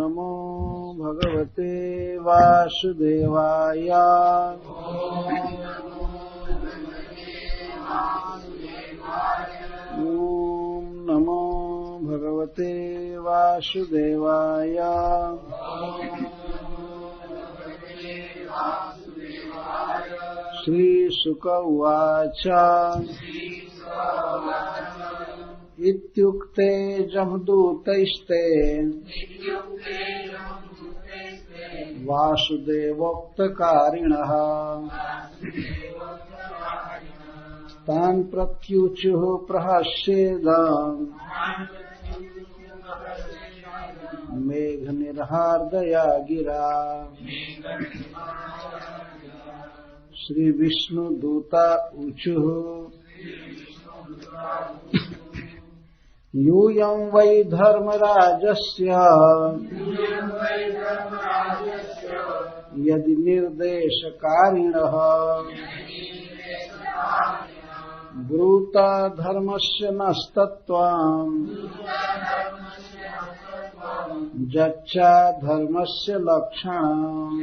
नमो भगवते वासुदेवाय। ओम नमो भगवते वासुदेवाय। श्रीशुक उवाच इत्युक्ते जमदूतैस्ते वासुदेवोक्तकारिणः तान् प्रत्युचुः प्रहस्येदम् मेघनिर्हार्दया गिरा। श्री विष्णुदूता ऊचुः यूयं वै धर्मराजस्य यदि निर्देशकारिणः ब्रूता धर्मस्य नस्तत्त्वम् जच्चा धर्मस्य लक्षणम्।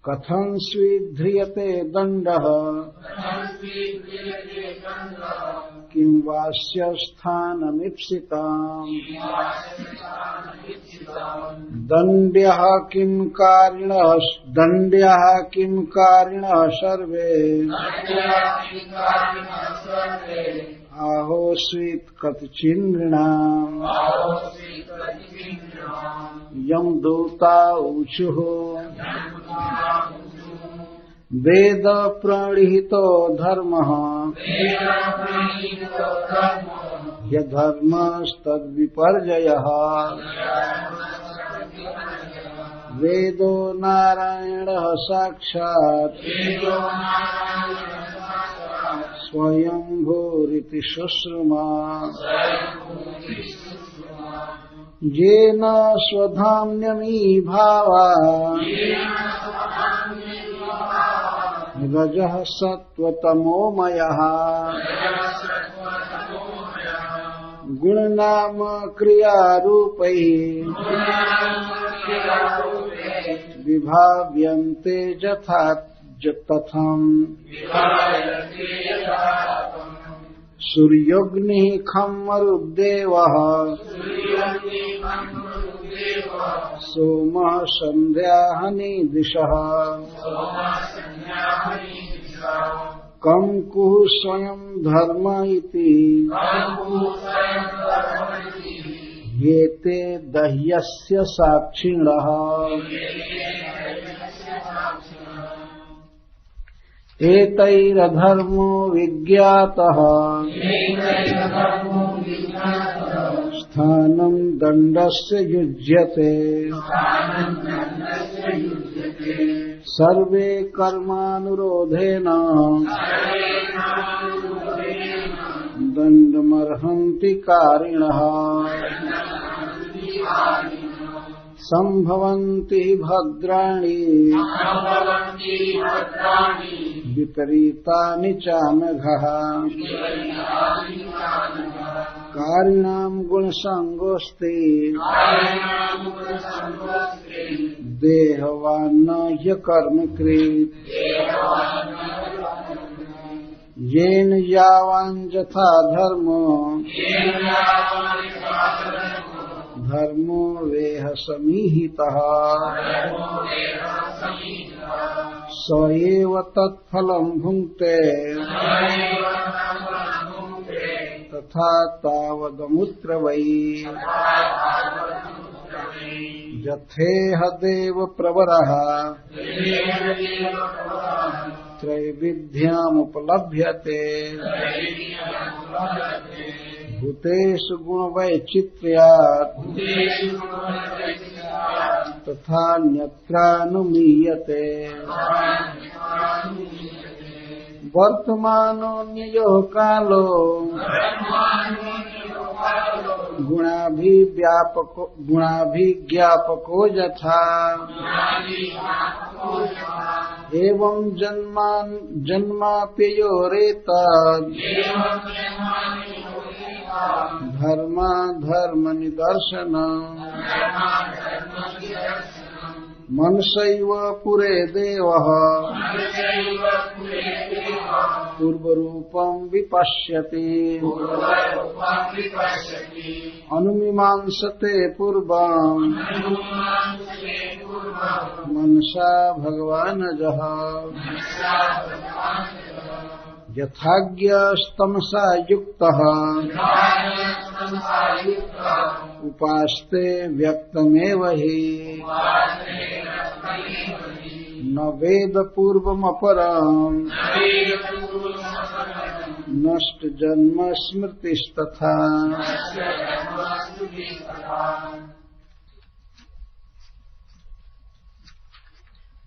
कथं स्वीध्रियते दण्डः किं वास्य स्थानमीप्सितम्। दण्ड्यः किं कारिणः सर्वे आहोस्वित् कतिचिन्नृणाम्। यमदूता ऊचुः वेद प्रणीतो धर्मः यधर्मस्तद्विपर्जयः। वेदो नारायणः साक्षात् स्वयंभूरिति शुश्रुमा। येन स्वधाम्यमीभावा रजः सत्त्वतमोमयः। गुणनाम क्रियारूपैः विभाव्यन्ते यथा तथम्। सूर्योऽग्निः खम्मरुद्देवः सोमः सन्ध्याहनिदिशः। कंकुः स्वयं धर्म इति येते दह्यस्य साक्षिणः। एतैरधर्मो विज्ञातः स्थानं दण्डस्य युज्यते। सर्वे कर्मानुरोधेन दण्डमर्हन्ति कारिणः। सम्भवन्ति भद्राणि विपरीतानि चानघः। कारिणां गुणसङ्गोऽस्ति देहवान् ह्यकर्मकृत्। येन यावान् यथा धर्मो धर्मो वेह समीहितः स एव तत्फलं भुङ्क्ते तथा तावदमुत्र वै। यथेह देव प्रवरः त्रैविध्यामुपलभ्यते। भूतेषु गुणवैचित्र्यात् तथान्यत्रानुमीयते। वर्तमानोऽन्यो कालो गुणाभिज्ञापको यथा एवं जन्माप्ययोरेतद् धर्म निदर्शन मनसैव पुरे देवः पूर्वरूपं विपश्यति अनुमीमांसते पूर्वं मनसा भगवानजः यथाज्ञस्तमसा युक्तः उपास्ते व्यक्तमेव हि न वेद पूर्वमपरम् नष्ट जन्म स्मृतिस्तथा।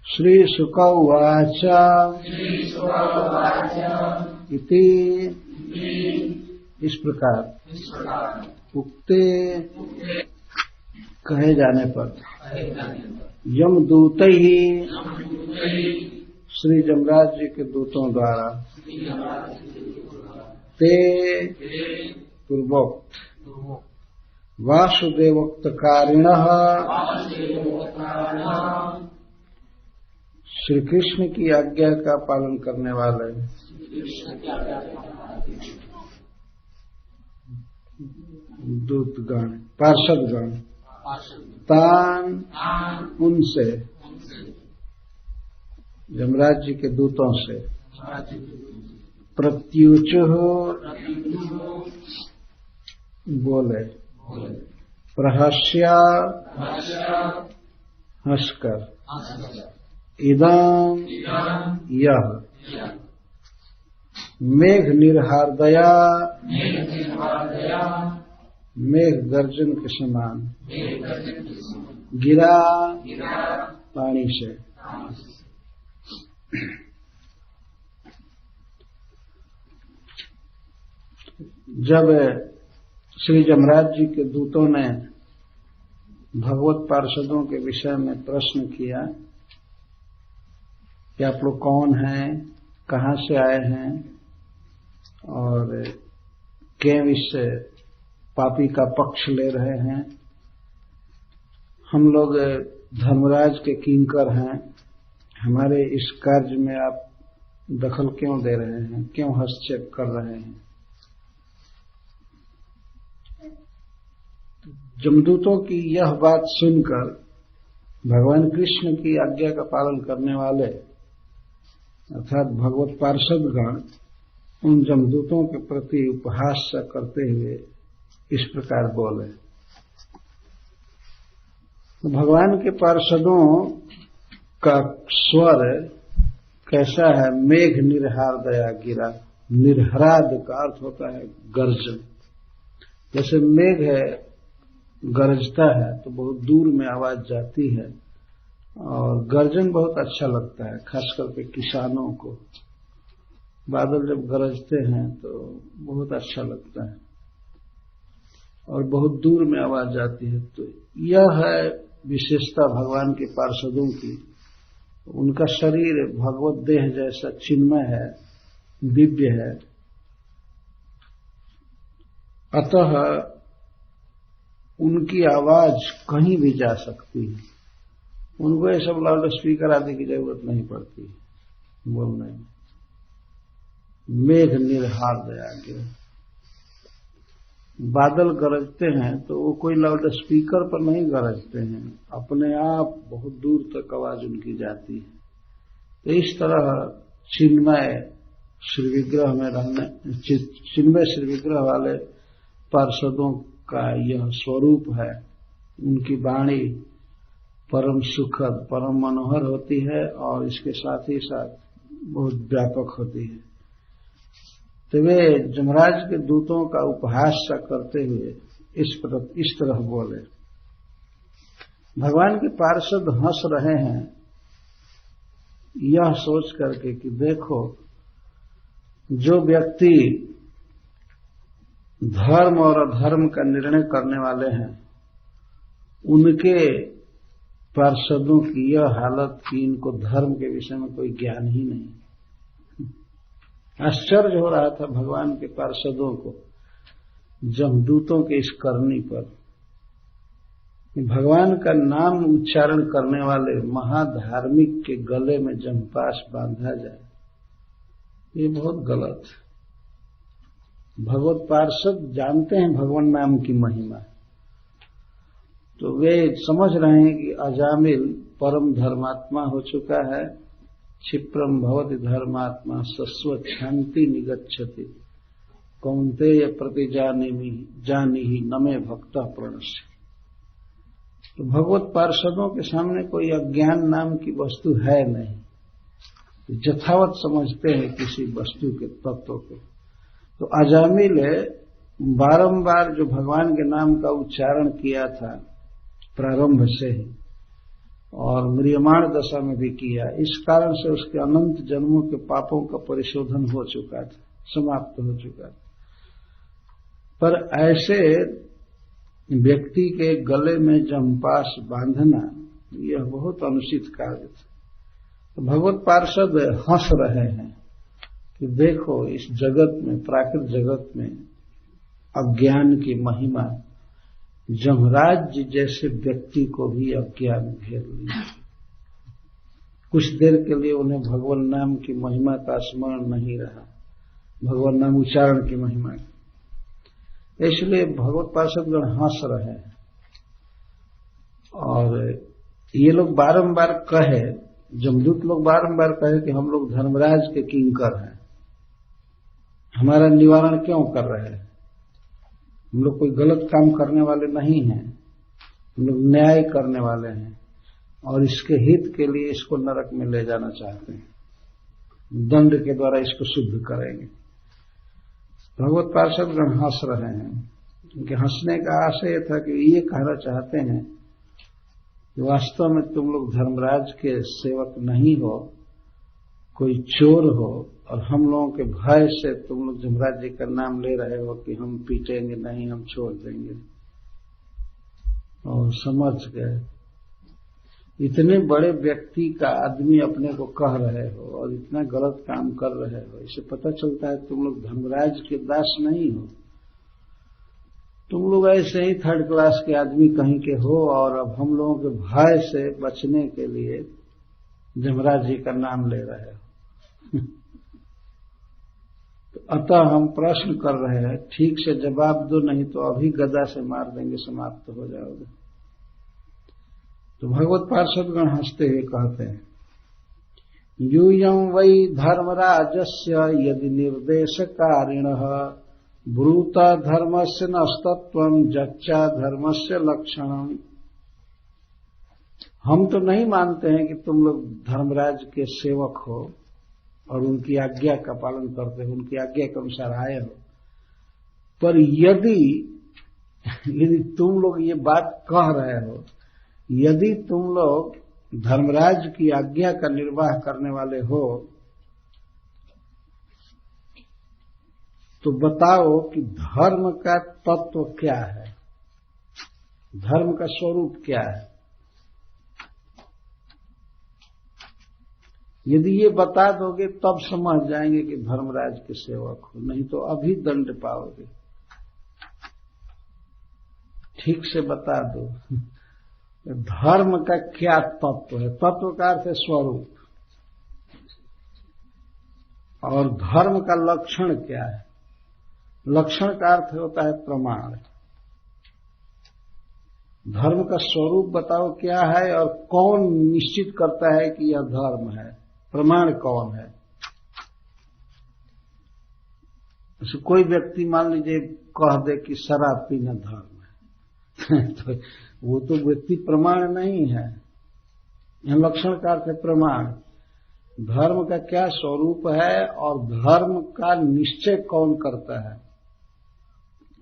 श्री शुक उवाच इति इस प्रकार उक्ते कहे जाने पर यमदूत ही श्री जमराज जी के दूतों द्वारा ते पूर्वोक्त वासुदेवोक्तकारिणः श्री कृष्ण की आज्ञा का पालन करने वाले दूतगण पार्षदगण तान उनसे यमराज जी के दूतों से प्रत्युचुः बोले प्रहस्या हंसकर इदं यह मेघ निर्हारदया मेघ गर्जन के समान गिरा पानी से। जब श्री जमराज जी के दूतों ने भगवत पार्षदों के विषय में प्रश्न किया कि आप लोग कौन हैं, कहाँ से आए हैं और क्यों इस पापी का पक्ष ले रहे हैं। हम लोग धर्मराज के किंकर हैं, हमारे इस कार्य में आप दखल क्यों दे रहे हैं, क्यों हस्तक्षेप कर रहे हैं। जमदूतों की यह बात सुनकर भगवान कृष्ण की आज्ञा का पालन करने वाले अर्थात भगवत पार्षदगण उन जमदूतों के प्रति उपहास करते हुए इस प्रकार बोले। भगवान के पार्षदों का स्वर कैसा है, मेघ निर्हार दया गिरा। निर्हराद का अर्थ होता है गर्जन। जैसे मेघ है गरजता है तो बहुत दूर में आवाज जाती है और गर्जन बहुत अच्छा लगता है, खास करके किसानों को। बादल जब गरजते हैं तो बहुत अच्छा लगता है और बहुत दूर में आवाज जाती है। तो यह है विशेषता भगवान के पार्षदों की। उनका शरीर भगवत देह जैसा चिन्मय है, दिव्य है, अतः उनकी आवाज कहीं भी जा सकती है। उनको ये सब लाउड स्पीकर आदि की जरूरत नहीं पड़ती बोलने में। मेघ निर्हार दया गिरा, बादल गरजते हैं तो वो कोई लाउड स्पीकर पर नहीं गरजते हैं, अपने आप बहुत दूर तक आवाज उनकी जाती है। तो इस तरह चिन्मय श्री विग्रह में रहने, चिन्मय श्री विग्रह वाले पार्षदों का यह स्वरूप है। उनकी वाणी परम सुखद, परम मनोहर होती है और इसके साथ ही साथ बहुत व्यापक होती है। तो वे जमराज के दूतों का उपहास करते हुए इस तरह बोले। भगवान के पार्षद हंस रहे हैं यह सोच करके कि देखो, जो व्यक्ति धर्म और अधर्म का निर्णय करने वाले हैं उनके पार्षदों की यह हालत कि इनको धर्म के विषय में कोई ज्ञान ही नहीं। आश्चर्य हो रहा था भगवान के पार्षदों को। जमदूतों के इस करनी पर भगवान का नाम उच्चारण करने वाले महाधार्मिक के गले में जमपास बांधा जाए, ये बहुत गलत है। भगवत पार्षद जानते हैं भगवान नाम की महिमा, तो वे समझ रहे हैं कि अजामिल परम धर्मात्मा हो चुका है। क्षिप्रम भवति धर्मात्मा शश्वत शांति निगच्छति कौन्तेय प्रतिजानिहि नमे भक्त प्रणश्य। तो भगवत पार्षदों के सामने कोई अज्ञान नाम की वस्तु है नहीं, यथावत समझते हैं किसी वस्तु के तत्व को। तो अजामिल बारंबार जो भगवान के नाम का उच्चारण किया था प्रारंभ से ही और म्रियमाण दशा में भी किया, इस कारण से उसके अनंत जन्मों के पापों का परिशोधन हो चुका था, समाप्त हो चुका था। पर ऐसे व्यक्ति के गले में जमपास बांधना यह बहुत अनुचित कार्य था। तो भगवत पार्षद हंस रहे हैं कि देखो इस जगत में, प्राकृत जगत में अज्ञान की महिमा जमराज जी जैसे व्यक्ति को भी अज्ञान घेर लिया। कुछ देर के लिए उन्हें भगवान नाम की महिमा का स्मरण नहीं रहा, भगवान नाम उच्चारण की महिमा। इसलिए भगवत पार्षदगण हंस रहे हैं और ये लोग बारंबार कहे, जमदूत लोग बारंबार कहे कि हम लोग धर्मराज के किंकर हैं, हमारा निवारण क्यों कर रहे हैं, हम लोग कोई गलत काम करने वाले नहीं हैं, हम लोग न्याय करने वाले हैं और इसके हित के लिए इसको नरक में ले जाना चाहते हैं, दंड के द्वारा इसको शुद्ध करेंगे। भगवत पार्षदगण हंस रहे हैं। उनके हंसने का आशय था कि ये कहना चाहते हैं कि वास्तव में तुम लोग धर्मराज के सेवक नहीं हो, कोई चोर हो और हम लोगों के भय से तुम लोग धर्मराज जी का नाम ले रहे हो कि हम पीटेंगे नहीं, हम छोड़ देंगे। और समझ गए, इतने बड़े व्यक्ति का आदमी अपने को कह रहे हो और इतना गलत काम कर रहे हो, इससे पता चलता है तुम लोग धर्मराज के दास नहीं हो, तुम लोग ऐसे ही थर्ड क्लास के आदमी कहीं के हो और अब हम लोगों के भय से बचने के लिए धर्मराज जी का नाम ले रहे हो। तो अतः हम प्रश्न कर रहे हैं, ठीक से जवाब दो, नहीं तो अभी गदा से मार देंगे, समाप्त हो जाओगे। तो भगवत पार्षदगण हंसते हुए कहते हैं, यूयं वै धर्मराजस्य यदि निर्देशकारिणः ब्रूत धर्मस्य नस्तत्वं जच्चा धर्मस्य लक्षणम्। हम तो नहीं मानते हैं कि तुम लोग धर्मराज के सेवक हो और उनकी आज्ञा का पालन करते हो, उनकी आज्ञा के अनुसार आए हो, पर यदि तुम लोग ये बात कह रहे हो, यदि तुम लोग धर्मराज की आज्ञा का निर्वाह करने वाले हो, तो बताओ कि धर्म का तत्व क्या है, धर्म का स्वरूप क्या है। यदि ये बता दोगे तब समझ जाएंगे कि धर्मराज के सेवक हो, नहीं तो अभी दंड पाओगे। ठीक से बता दो धर्म का क्या तत्व है। तत्व का अर्थ है स्वरूप, और धर्म का लक्षण क्या है। लक्षण का अर्थ होता है प्रमाण। धर्म का स्वरूप बताओ क्या है और कौन निश्चित करता है कि यह धर्म है, प्रमाण कौन है। जैसे कोई व्यक्ति मान लीजिए कह दे कि शराब पीना धर्म है तो वो तो व्यक्ति प्रमाण नहीं है। यह लक्षण का अर्थ है प्रमाण। धर्म का क्या स्वरूप है और धर्म का निश्चय कौन करता है,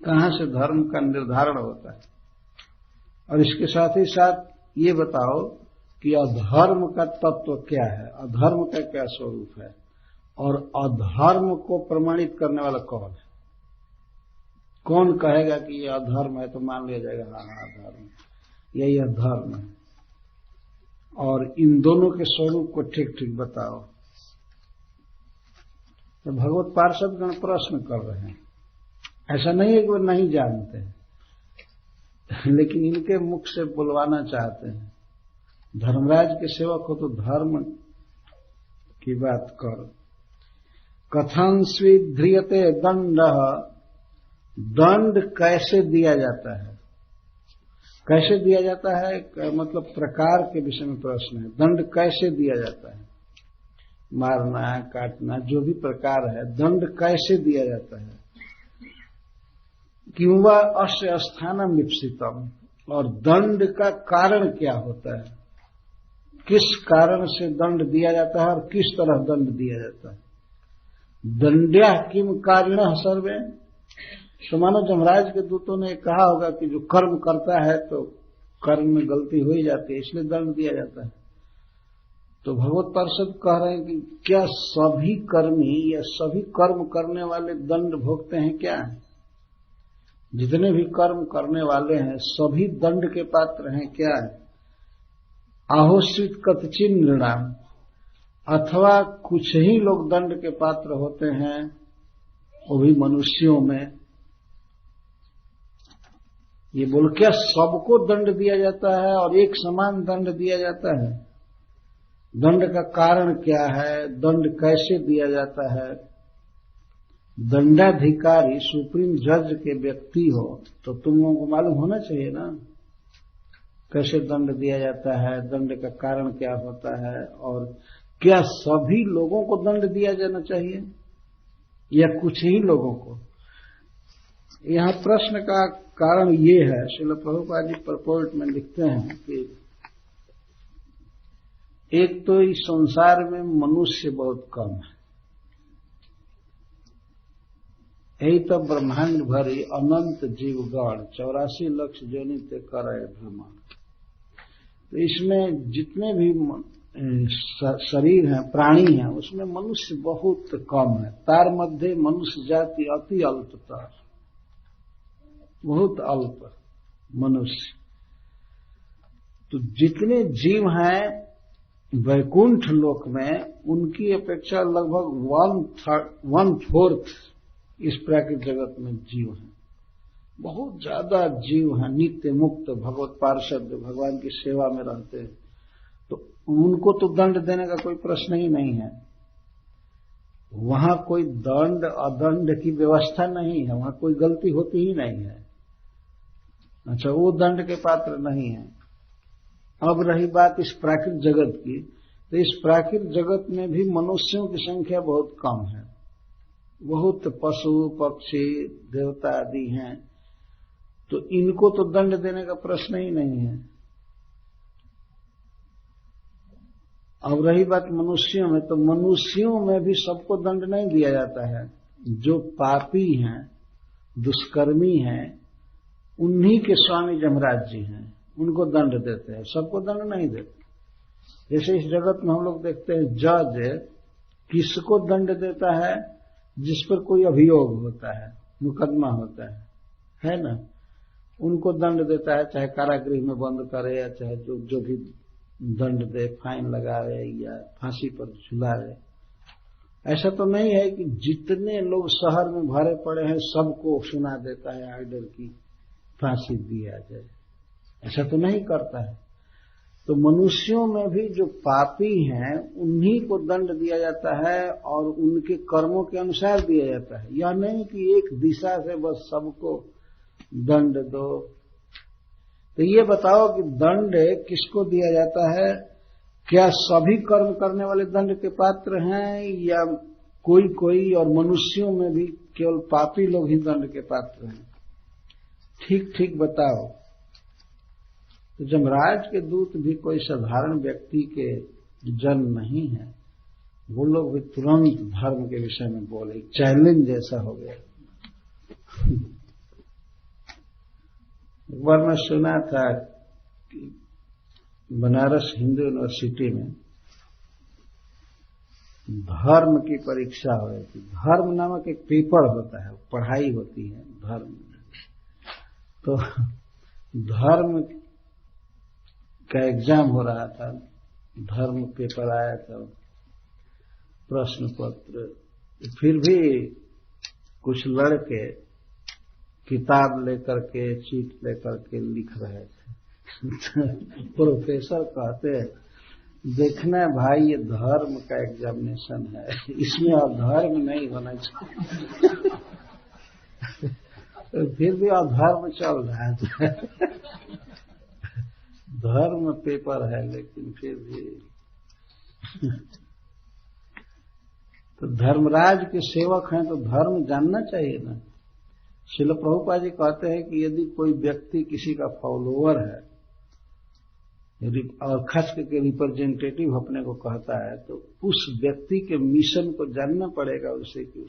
कहां से धर्म का निर्धारण होता है। और इसके साथ ही साथ ये बताओ कि अधर्म का तत्व क्या है, अधर्म का क्या स्वरूप है, और अधर्म को प्रमाणित करने वाला कौन है। कौन कहेगा कि यह अधर्म है तो मान लिया जाएगा हाँ अधर्म, यही अधर्म है। और इन दोनों के स्वरूप को ठीक ठीक बताओ। तो भगवत पार्षदगण प्रश्न कर रहे हैं, ऐसा नहीं है कि वो नहीं जानते हैं, लेकिन इनके मुख से बुलवाना चाहते हैं। धर्मराज के सेवक हो तो धर्म की बात करो। कथं स्वीध्रियते दंड, दंड कैसे दिया जाता है, कैसे दिया जाता है मतलब प्रकार के विषय में प्रश्न है। दंड कैसे दिया जाता है, मारना काटना जो भी प्रकार है, दंड कैसे दिया जाता है। क्यों वा अस्य स्थानम विपसितम, और दंड का कारण क्या होता है, किस कारण से दंड दिया जाता है और किस तरह दंड दिया जाता है। दंड्या किम कारिणः सर्वे, तो मानो जमराज के दूतों ने कहा होगा कि जो कर्म करता है तो कर्म में गलती हो ही जाती है, इसलिए दंड दिया जाता है। तो भगवत पार्षद कह रहे हैं कि क्या सभी कर्मी या सभी कर्म करने वाले दंड भोगते हैं क्या? जितने भी कर्म करने वाले हैं सभी दंड के पात्र हैं क्या? आहोस्वित कथचिन नृणाम, अथवा कुछ ही लोग दंड के पात्र होते हैं, वो भी मनुष्यों में। ये बोल क्या सबको दंड दिया जाता है और एक समान दंड दिया जाता है? दंड का कारण क्या है, दंड कैसे दिया जाता है? दंडाधिकारी सुप्रीम जज के व्यक्ति हो तो तुम लोगों को मालूम होना चाहिए ना कैसे दंड दिया जाता है, दंड का कारण क्या होता है, और क्या सभी लोगों को दंड दिया जाना चाहिए या कुछ ही लोगों को। यहाँ प्रश्न का कारण ये है, श्रील प्रभुपाद जी परपोर्ट में लिखते हैं कि एक तो इस संसार में मनुष्य बहुत कम है, यही तो ब्रह्मांड भरी अनंत जीवगण 84 लाख जोनि ते करे भ्रमण। तो इसमें जितने भी शरीर हैं, प्राणी हैं, उसमें मनुष्य बहुत कम है। तार मध्य मनुष्य जाति अति अल्पतर, बहुत अल्प मनुष्य। तो जितने जीव हैं वैकुंठ लोक में, उनकी अपेक्षा लगभग 1/4 इस प्राकृतिक जगत में जीव हैं। बहुत ज्यादा जीव हैं नित्य मुक्त भगवत पार्षद भगवान की सेवा में रहते हैं, तो उनको तो दंड देने का कोई प्रश्न ही नहीं है। वहां कोई दंड अदंड की व्यवस्था नहीं है, वहां कोई गलती होती ही नहीं है। अच्छा, वो दंड के पात्र नहीं है। अब रही बात इस प्राकृतिक जगत की, तो इस प्राकृतिक जगत में भी मनुष्यों की संख्या बहुत कम है। बहुत पशु पक्षी देवता आदि हैं, तो इनको तो दंड देने का प्रश्न ही नहीं है। अब रही बात मनुष्यों में, तो मनुष्यों में भी सबको दंड नहीं दिया जाता है। जो पापी हैं, दुष्कर्मी हैं, उन्हीं के स्वामी जमराज जी हैं, उनको दंड देते हैं, सबको दंड नहीं देते। जैसे इस जगत में हम लोग देखते हैं जज किसको दंड देता है, जिस पर कोई अभियोग होता है, मुकदमा होता है ना, उनको दंड देता है, चाहे कारागृह में बंद करे या चाहे जो भी दंड दे, फाइन लगावे या फांसी पर झुलावे। ऐसा तो नहीं है कि जितने लोग शहर में भरे पड़े हैं सबको सुना देता है आर्डर की फांसी दिया जाए, ऐसा तो नहीं करता है। तो मनुष्यों में भी जो पापी हैं उन्हीं को दंड दिया जाता है और उनके कर्मों के अनुसार दिया जाता है। यह नहीं कि एक दिशा से बस सबको दंड दो। तो ये बताओ कि दंड किसको दिया जाता है? क्या सभी कर्म करने वाले दंड के पात्र हैं या कोई कोई, और मनुष्यों में भी केवल पापी लोग ही दंड के पात्र हैं? ठीक ठीक बताओ। तो जमराज के दूत भी कोई साधारण व्यक्ति के जन नहीं है, वो लोग भी तुरंत धर्म के विषय में बोले, चैलेंज जैसा हो गया। एक बार मैं सुना था कि बनारस हिंदू यूनिवर्सिटी में धर्म की परीक्षा हो रही थी। धर्म नामक एक पेपर होता है, पढ़ाई होती है धर्म। तो धर्म का एग्जाम हो रहा था, धर्म पेपर आया था, प्रश्न पत्र। फिर भी कुछ लड़के किताब लेकर के चीट लेकर के लिख रहे थे। प्रोफेसर कहते हैं देखना भाई ये धर्म का एग्जामिनेशन है, इसमें अधर्म नहीं होना चाहिए। फिर भी अधर्म चल रहा है। धर्म पेपर है लेकिन फिर भी। तो धर्मराज के सेवक हैं तो धर्म जानना चाहिए ना। श्रील प्रभुपाद जी कहते हैं कि यदि कोई व्यक्ति किसी का फॉलोअर है और खास करके रिप्रेजेंटेटिव अपने को कहता है तो उस व्यक्ति के मिशन को जानना पड़ेगा उसे कि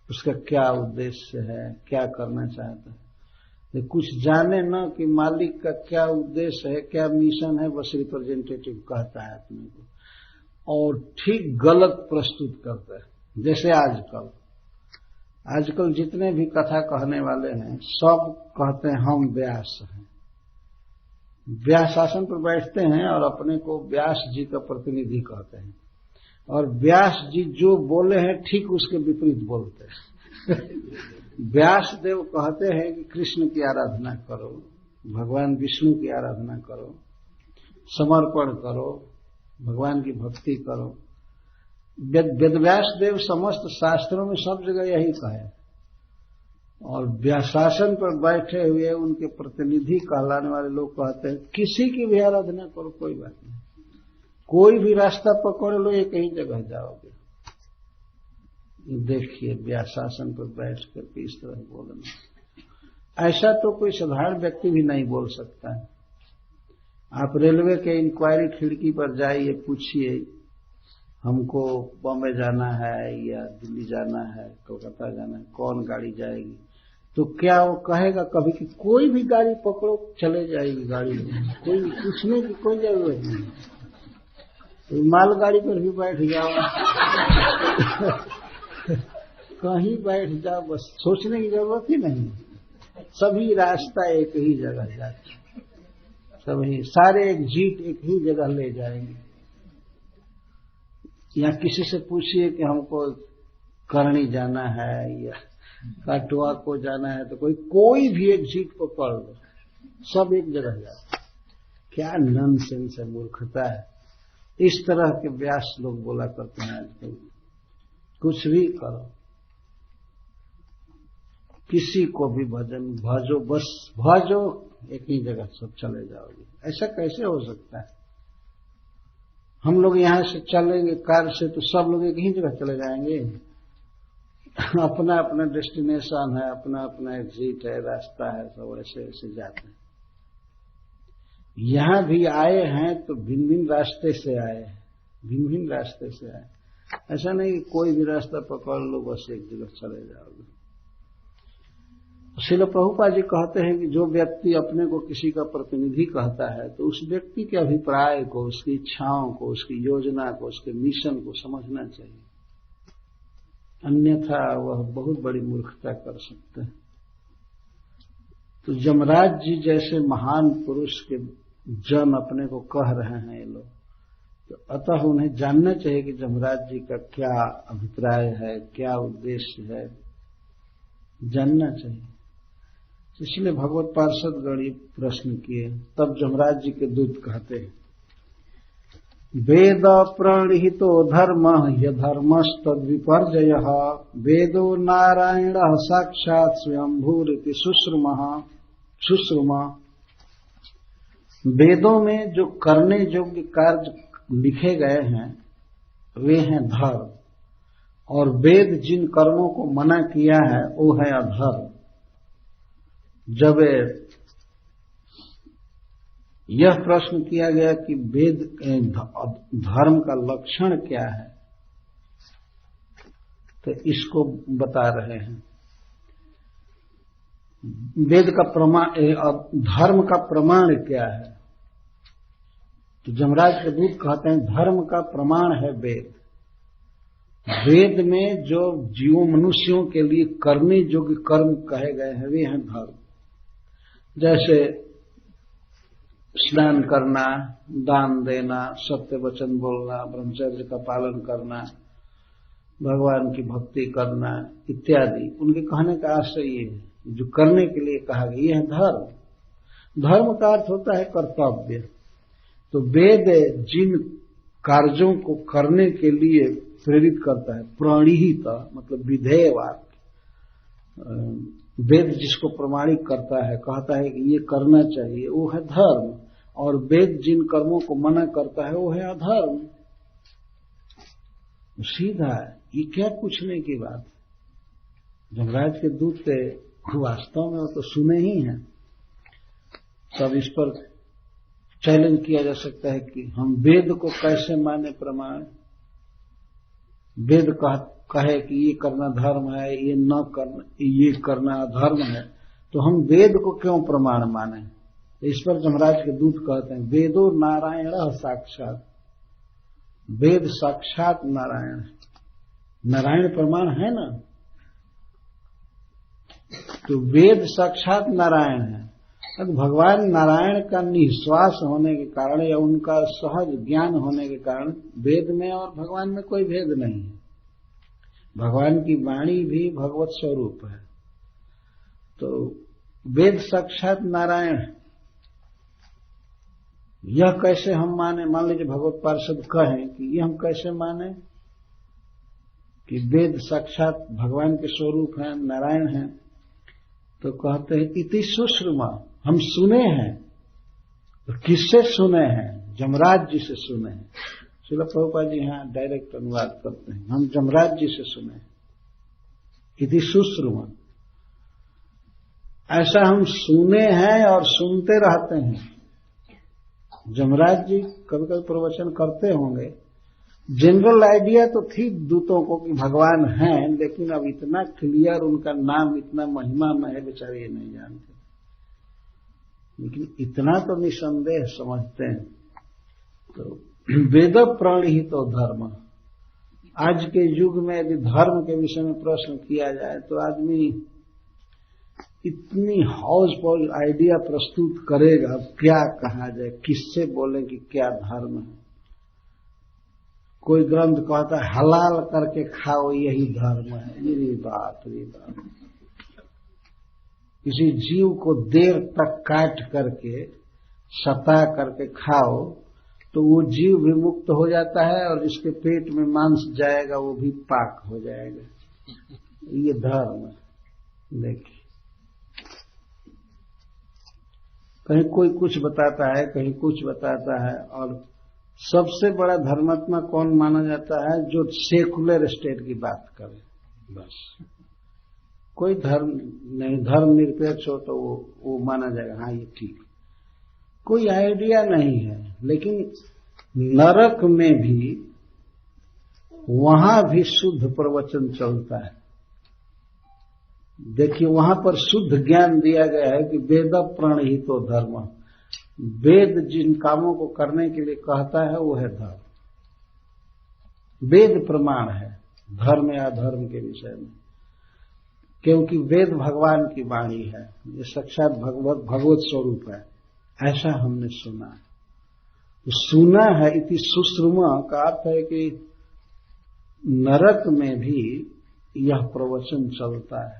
उसका क्या उद्देश्य है, क्या करना चाहता है। कुछ जाने न कि मालिक का क्या उद्देश्य है, क्या मिशन है, बस रिप्रेजेंटेटिव कहता है अपने को और ठीक गलत प्रस्तुत करता है। जैसे आजकल जितने भी कथा कहने वाले हैं सब कहते हैं हम व्यास हैं, व्यास आसन पर बैठते हैं और अपने को व्यास जी का प्रतिनिधि कहते हैं और व्यास जी जो बोले हैं ठीक उसके विपरीत बोलते हैं। व्यास देव कहते हैं कि कृष्ण की आराधना करो, भगवान विष्णु की आराधना करो, समर्पण करो, भगवान की भक्ति करो। वेदव्यास देव समस्त शास्त्रों में सब जगह यही कहे और व्यासासन पर बैठे हुए उनके प्रतिनिधि कहलाने वाले लोग कहते हैं किसी की भी आराधना करो, कोई बात नहीं, कोई भी रास्ता पकड़ लो, एक ही जगह जाओगे। देखिए व्यासासन पर बैठ कर इस तरह बोलना, ऐसा तो कोई साधारण व्यक्ति भी नहीं बोल सकता है। आप रेलवे के इंक्वायरी खिड़की पर जाइए, पूछिए हमको बॉम्बे जाना है या दिल्ली जाना है, कोलकाता जाना है, कौन गाड़ी जाएगी, तो क्या वो कहेगा कभी कि कोई भी गाड़ी पकड़ो चले जाएगी गाड़ी में, कोई पूछने की कोई जरूरत नहीं, तो मालगाड़ी पर भी बैठ जाओ, कहीं बैठ जाओ, बस सोचने की जरूरत ही नहीं। सभी रास्ता एक ही जगह जाते, सभी सारे एग्जिट एक ही जगह ले जाएंगे। या किसी से पूछिए कि हमको करनी जाना है या काटवा को जाना है तो कोई भी एग्जिट को पकड़ लो, सब एक जगह जाते। क्या नॉनसेंस है, मूर्खता है। इस तरह के व्यास लोग बोला करते हैं आजकल। कुछ भी करो, किसी को भी भजन भजो, बस भजो, एक ही जगह सब चले जाओगे। ऐसा कैसे हो सकता है? हम लोग यहां से चलेंगे कार से तो सब लोग एक ही जगह चले जाएंगे। अपना अपना डेस्टिनेशन है, अपना अपना एग्जिट है, रास्ता है, सब ऐसे ऐसे जाते हैं। यहां भी आए हैं तो भिन्न भिन्न रास्ते से आए हैं, भिन्न भिन्न रास्ते से आए। ऐसा नहीं कि कोई भी रास्ता पकड़ लो बस एक जगह चले जाओगे। श्रील प्रभुपाद जी कहते हैं कि जो व्यक्ति अपने को किसी का प्रतिनिधि कहता है तो उस व्यक्ति के अभिप्राय को, उसकी इच्छाओं को, उसकी योजना को, उसके मिशन को समझना चाहिए, अन्यथा वह बहुत बड़ी मूर्खता कर सकता है। तो जमराज जी जैसे महान पुरुष के जन अपने को कह रहे हैं ये लोग, तो अतः उन्हें जानना चाहिए कि जमराज जी का क्या अभिप्राय है, क्या उद्देश्य है, जानना चाहिए। इसलिए भगवत पार्षद गण प्रश्न किए। तब जमराज जी के दूत कहते हैं, वेद प्रणिहितो धर्म यधर्मस्तद विपर्जय वेदो नारायण साक्षात स्वयंभूरिति शुश्रुमा। वेदों में जो करने योग्य कार्य लिखे गए हैं वे हैं धर्म, और वेद जिन कर्मों को मना किया है वो है अधर्म। जब यह प्रश्न किया गया कि वेद धर्म का लक्षण क्या है, तो इसको बता रहे हैं। वेद का प्रमाण, धर्म का प्रमाण क्या है? तो जमराज के दूत कहते हैं धर्म का प्रमाण है वेद। वेद में जो जीवों मनुष्यों के लिए करने योग्य कर्म कहे गए हैं वे हैं धर्म। जैसे स्नान करना, दान देना, सत्य वचन बोलना, ब्रह्मचर्य का पालन करना, भगवान की भक्ति करना इत्यादि, उनके कहने का आशय ये है। जो करने के लिए कहा गया, यह है धर्म। धर्म का अर्थ होता है कर्तव्य। तो वेद जिन कार्यों को करने के लिए प्रेरित करता है, प्रणीहित मतलब विधेयवाद, वेद जिसको प्रमाणित करता है, कहता है कि ये करना चाहिए, वो है धर्म। और वेद जिन कर्मों को मना करता है वो है अधर्म। सीधा है, ये क्या पूछने की बात। जमराज के दूत वास्तव में वो तो सुने ही हैं। तब इस पर चैलेंज किया जा सकता है कि हम वेद को कैसे माने प्रमाण। वेद कहे कि ये करना धर्म है, ये न करना, ये करना अधर्म है, तो हम वेद को क्यों प्रमाण माने। इस पर जमराज के दूत कहते हैं वेदो नारायण साक्षात, वेद साक्षात नारायण, नारायण प्रमाण है ना। तो वेद साक्षात नारायण है। तो भगवान नारायण का निश्वास होने के कारण या उनका सहज ज्ञान होने के कारण वेद में और भगवान में कोई भेद नहीं है। भगवान की वाणी भी भगवत स्वरूप है। तो वेद साक्षात नारायण, यह कैसे हम माने। मान लीजिए भगवत पार्षद कहें कि यह हम कैसे माने कि वेद साक्षात भगवान के स्वरूप हैं, नारायण हैं। तो कहते हैं इति सुश्रुमा, हम सुने हैं। तो किससे सुने हैं? जमराज जी से सुने हैं। श्रील प्रभुपाद जी यहाँ डायरेक्ट अनुवाद करते हैं, हम जमराज जी से सुने हैं। इति सुश्रुमा, ऐसा हम सुने हैं और सुनते रहते हैं। जमराज जी कभी कभी प्रवचन करते होंगे। जनरल आइडिया तो थी दूतों को कि भगवान हैं, लेकिन अब इतना क्लियर उनका नाम, इतना महिमा में है, बेचारे ये नहीं जानते। लेकिन इतना तो निसंदेह समझते हैं। तो वेद प्रणीहित तो धर्म। आज के युग में यदि धर्म के विषय में प्रश्न किया जाए तो आदमी इतनी हौज पौज आइडिया प्रस्तुत करेगा, क्या कहा जाए, किससे बोले कि क्या धर्म है। कोई ग्रंथ कहता है हलाल करके खाओ यही धर्म है। ये बात किसी जीव को देर तक काट करके सता करके खाओ तो वो जीव भी मुक्त हो जाता है और जिसके पेट में मांस जाएगा वो भी पाक हो जाएगा। ये धर्म है। देखिए, कहीं कोई कुछ बताता है, कहीं कुछ बताता है। और सबसे बड़ा धर्मात्मा कौन माना जाता है? जो सेकुलर स्टेट की बात करे। बस कोई धर्म नहीं, धर्म निरपेक्ष हो तो वो माना जाएगा, हाँ ये ठीक। कोई आइडिया नहीं है। लेकिन नरक में भी, वहां भी शुद्ध प्रवचन चलता है। देखिए, वहां पर शुद्ध ज्ञान दिया गया है कि वेद प्रणीहितो धर्म। वेद जिन कामों को करने के लिए कहता है वो है धर्म। वेद प्रमाण है धर्म या अधर्म के विषय में, क्योंकि वेद भगवान की वाणी है, ये साक्षात भगवत स्वरूप है। ऐसा हमने सुना है। तो सुना है इति सुश्रुमा का अर्थ है कि नरक में भी यह प्रवचन चलता है।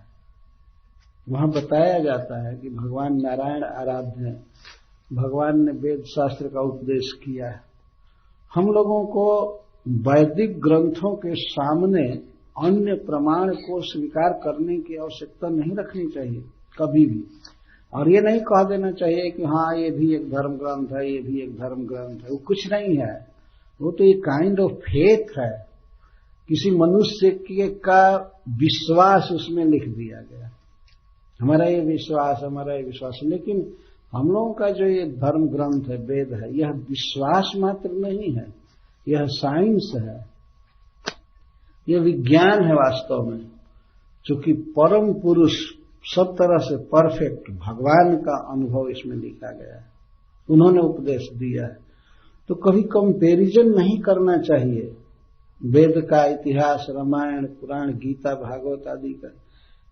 वहां बताया जाता है कि भगवान नारायण आराध्य हैं, भगवान ने वेद शास्त्र का उपदेश किया है। हम लोगों को वैदिक ग्रंथों के सामने अन्य प्रमाण को स्वीकार करने की आवश्यकता नहीं रखनी चाहिए कभी भी। और ये नहीं कह देना चाहिए कि हाँ ये भी एक धर्म ग्रंथ है, ये भी एक धर्म ग्रंथ है। वो कुछ नहीं है, वो तो एक काइंड ऑफ फेथ है। किसी मनुष्य का विश्वास उसमें लिख दिया गया, हमारा ये विश्वास, हमारा ये विश्वास। लेकिन हम लोगों का जो ये धर्म ग्रंथ है, वेद है, यह विश्वास मात्र नहीं है, यह साइंस है, यह विज्ञान है वास्तव में। चूंकि परम पुरुष सब तरह से परफेक्ट भगवान का अनुभव इसमें लिखा गया है, उन्होंने उपदेश दिया है। तो कभी कंपैरिजन नहीं करना चाहिए वेद का इतिहास, रामायण, पुराण, गीता, भागवत आदि का,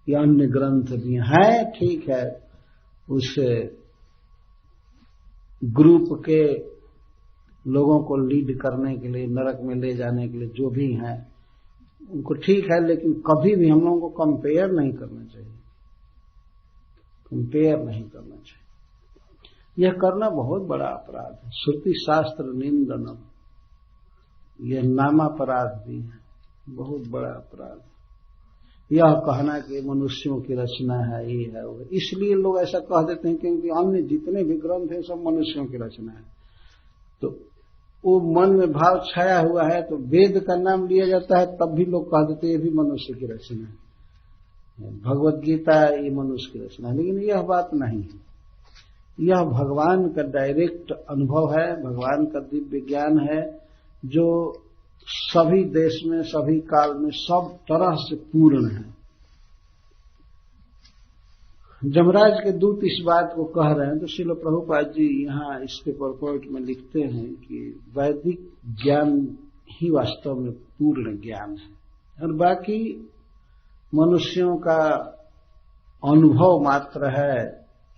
या अन्य ग्रंथ भी हैं, ठीक है। उस ग्रुप के लोगों को लीड करने के लिए, नरक में ले जाने के लिए जो भी हैं उनको ठीक है, लेकिन कभी भी हम लोगों को कंपेयर नहीं करना चाहिए। कंपेयर नहीं करना चाहिए। यह करना बहुत बड़ा अपराध है। श्रुति शास्त्र निंदनम, यह नामापराध भी है, बहुत बड़ा अपराध। यह कहना कि मनुष्यों की रचना है, ये है वो, इसलिए लोग ऐसा कह देते हैं क्योंकि अन्य जितने भी ग्रंथ हैं सब मनुष्यों की रचना है। तो वो मन में भाव छाया हुआ है, तो वेद का नाम लिया जाता है तब भी लोग कह देते हैं ये भी मनुष्य की रचना है, भगवत गीता ये मनुष्य की रचना है। लेकिन यह बात नहीं है, यह भगवान का डायरेक्ट अनुभव है, भगवान का दिव्य ज्ञान है जो सभी देश में, सभी काल में, सब तरह से पूर्ण है। जमराज के दूत इस बात को कह रहे हैं तो श्रील प्रभुपाद जी यहाँ इसके परपोर्ट में लिखते हैं कि वैदिक ज्ञान ही वास्तव में पूर्ण ज्ञान है, और बाकी मनुष्यों का अनुभव मात्र है,